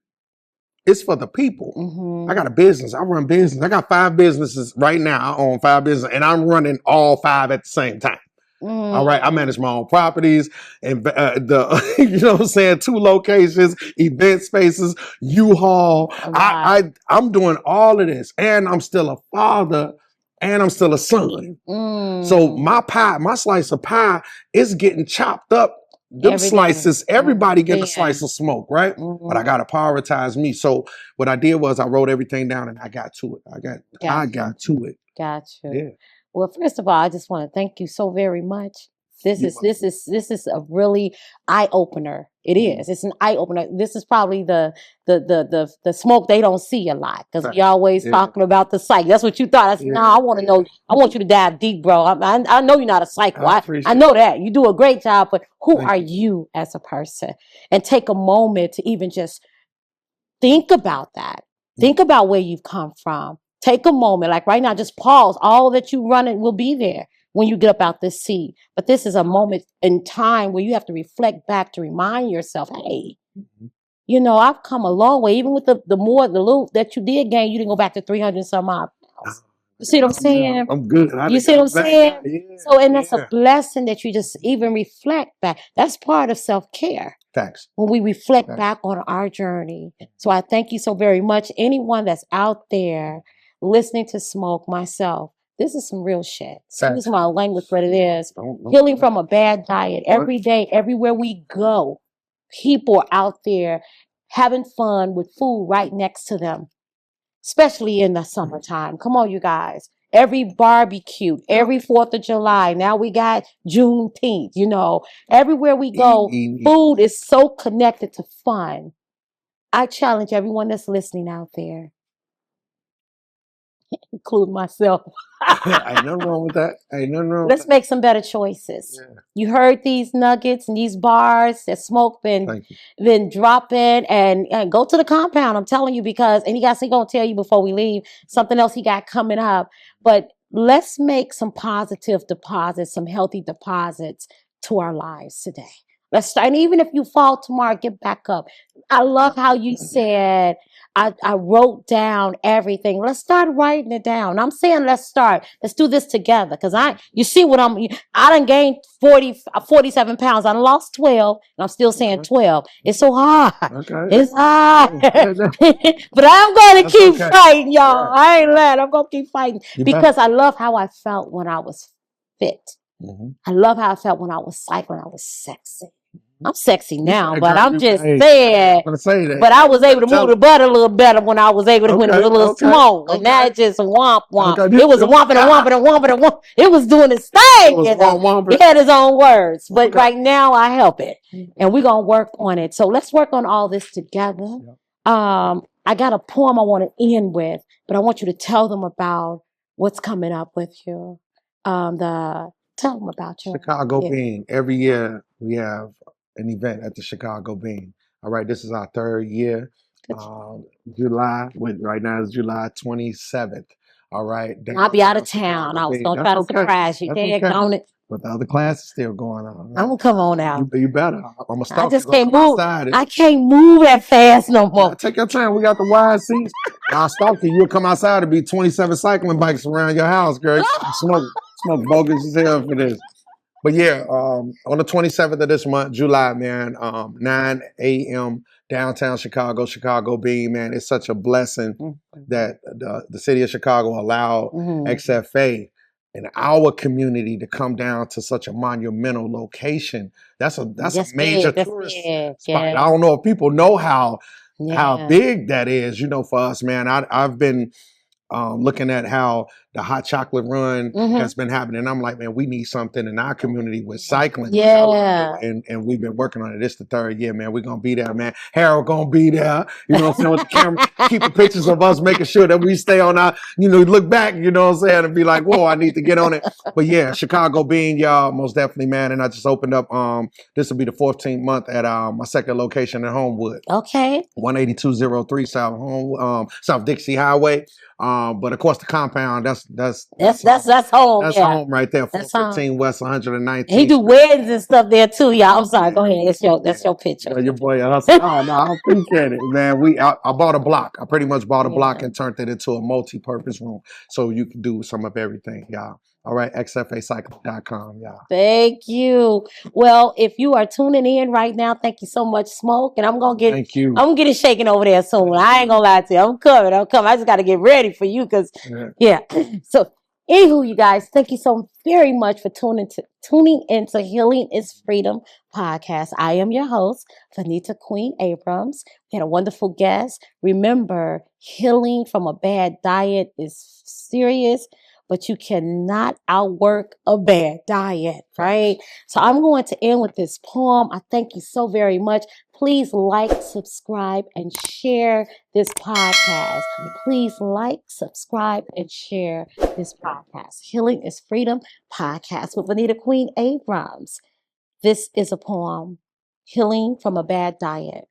It's for the people. I got a business. I run business. I got 5 businesses right now. I own 5 businesses and I'm running all 5 at the same time. All right, I manage my own properties and you know what I'm saying, 2 locations, event spaces, U-Haul. I'm doing all of this, and I'm still a father, and I'm still a son. So my pie, my slice of pie, is getting chopped up. Them slices, everybody get a slice of smoke, right? But I gotta prioritize me. So what I did was I wrote everything down and I got to it. I got to it. Got you. Yeah. Well, first of all, I just want to thank you so very much. This is a really eye opener. It is. It's an eye opener. This is probably the smoke they don't see a lot because we always talking about the psych. That's what you thought. I said, no, I want to know. I want you to dive deep, bro. I know you're not a psycho. I know that you do a great job. But who are you as a person? And take a moment to even just think about that. Think about where you've come from. Take a moment, like right now, just pause. All that you running will be there when you get up out this seat. But this is a moment in time where you have to reflect back to remind yourself, hey, you know, I've come a long way. Even with the little that you did gain, you didn't go back to 300 some odd pounds. You see what I'm saying? I'm good. You see what I'm saying? Yeah, so, and that's a blessing that you just even reflect back. That's part of self-care. Facts. When we reflect back on our journey. So I thank you so very much. Anyone that's out there listening to Smoke, myself, this is some real shit. Excuse my language, but it is. Healing from a bad diet. Every day, everywhere we go, people are out there having fun with food right next to them, especially in the summertime. Come on, you guys. Every barbecue, every 4th of July. Now we got Juneteenth, you know. Everywhere we go, food is so connected to fun. I challenge everyone that's listening out there, include myself. Ain't nothing wrong with that. Ain't nothing wrong Let's make some better choices. Yeah. You heard these nuggets and these bars that Smoke been dropping and go to the compound. I'm telling you because, and he's going to tell you before we leave something else he got coming up. But let's make some positive deposits, some healthy deposits to our lives today. Let's start. And even if you fall tomorrow, get back up. I love how you said, I wrote down everything. Let's start writing it down. I'm saying let's start. Let's do this together. Because you see what I done gained 47 pounds. I done lost 12, and I'm still saying 12. It's so hard. Okay. It's hard. That's But I'm going to keep okay. fighting, y'all. Right. I ain't letting. I'm going to keep fighting. You Because better. I love how I felt when I was fit. Mm-hmm. I love how I felt when I was cycling. I was sexy. I'm sexy now, said, but girl, I'm just hey, saying. I'm gonna say that. But I was able to Tell move the butt a little better when I was able to, when it was a little okay, small. And now okay, it's just womp womp. okay. It was a womp and a womp and a womp and a womp. It was doing its It thing, was you know. one. He had his own words. But Okay. right now I help it. And we're gonna work on it. So let's work on all this together. I got a poem I want to end with, but I want you to tell them about what's coming up with you. Tell them about your Chicago Bean. Every year we have an event at the Chicago Bean. All right, this is our third year. July, right now is July 27th. All right. I'll be out of town. I was gonna try to surprise you. Dang it. But the other class is still going on. Right? I'm gonna come on out. You better. I'm gonna stop. I just can't move. I can't move that fast no more. Take your time. We got the wide seats. I'll stop you. You'll come outside to be 27 cycling bikes around your house, girl. Smoke bogus as hell for this. But yeah, on the 27th of this month, July, man, 9 a.m. downtown Chicago Bean, man. It's such a blessing that the city of Chicago allowed XFA and our community to come down to such a monumental location. That's a major tourist spot. I don't know if people know how big that is, for us, man. I've been looking at how the hot chocolate run has been happening. I'm like, man, we need something in our community with cycling. Yeah. And we've been working on it. This the third year, man. We're going to be there, man. Harold going to be there. You know what I'm saying? With the camera, keeping pictures of us, making sure that we stay on our, look back, you know what I'm saying? And be like, whoa, I need to get on it. But yeah, Chicago Bean, y'all, most definitely, man. And I just opened up, this will be the 14th month at my second location in Homewood. Okay. 18203 South Dixie Highway. But of course the compound, that's home. That's home right there. 415 West 119th. He do weddings and stuff there too, y'all. I'm sorry. Go ahead. That's your picture. Your boy. No, I appreciate it, man. I bought a block. I pretty much bought a block and turned it into a multi-purpose room, so you can do some of everything, y'all. All right, xfacycling.com, y'all. Thank you. Well, if you are tuning in right now, thank you so much, Smoke. And I'm gonna get it shaking over there soon. I ain't gonna lie to you. I'm coming. I just gotta get ready for you because So anywho, you guys, thank you so very much for tuning into Healing is Freedom podcast. I am your host, Venita Queen Abrams. We had a wonderful guest. Remember, healing from a bad diet is serious, but you cannot outwork a bad diet, right? So I'm going to end with this poem. I thank you so very much. Please like, subscribe, and share this podcast. Please like, subscribe, and share this podcast. Healing is Freedom podcast with Venita Queen Abrams. This is a poem, Healing from a Bad Diet.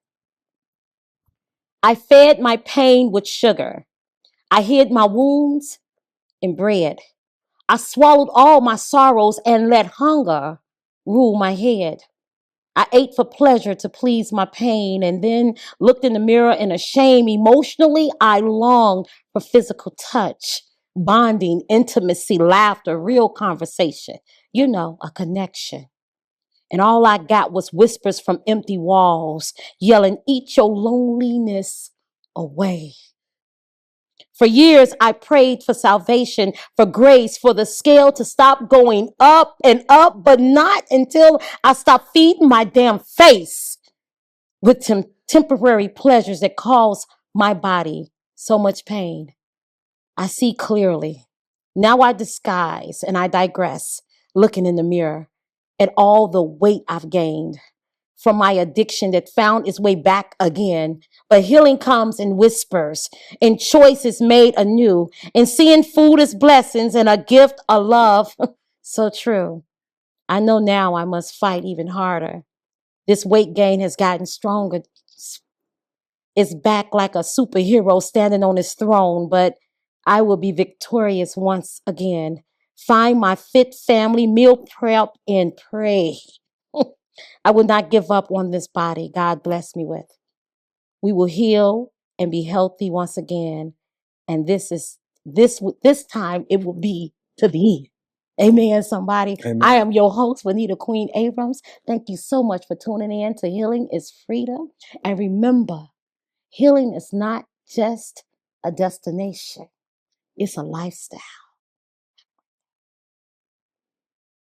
I fed my pain with sugar. I hid my wounds in bread. I swallowed all my sorrows and let hunger rule my head. I ate for pleasure to please my pain and then looked in the mirror in a shame. Emotionally, I longed for physical touch, bonding, intimacy, laughter, real conversation. A connection. And all I got was whispers from empty walls, yelling, eat your loneliness away. For years, I prayed for salvation, for grace, for the scale to stop going up and up, but not until I stopped feeding my damn face with temporary pleasures that cause my body so much pain. I see clearly. Now I disguise and I digress, looking in the mirror at all the weight I've gained from my addiction that found its way back again. But healing comes in whispers, and choices made anew, and seeing food as blessings and a gift of love. So true. I know now I must fight even harder. This weight gain has gotten stronger. It's back like a superhero standing on his throne, but I will be victorious once again. Find my fit family, meal prep, and pray. I will not give up on this body God bless me with. We will heal and be healthy once again. And this time it will be to the end. Amen, somebody. Amen. I am your host, Venita Queen Abrams. Thank you so much for tuning in to Healing is Freedom. And remember, healing is not just a destination, it's a lifestyle.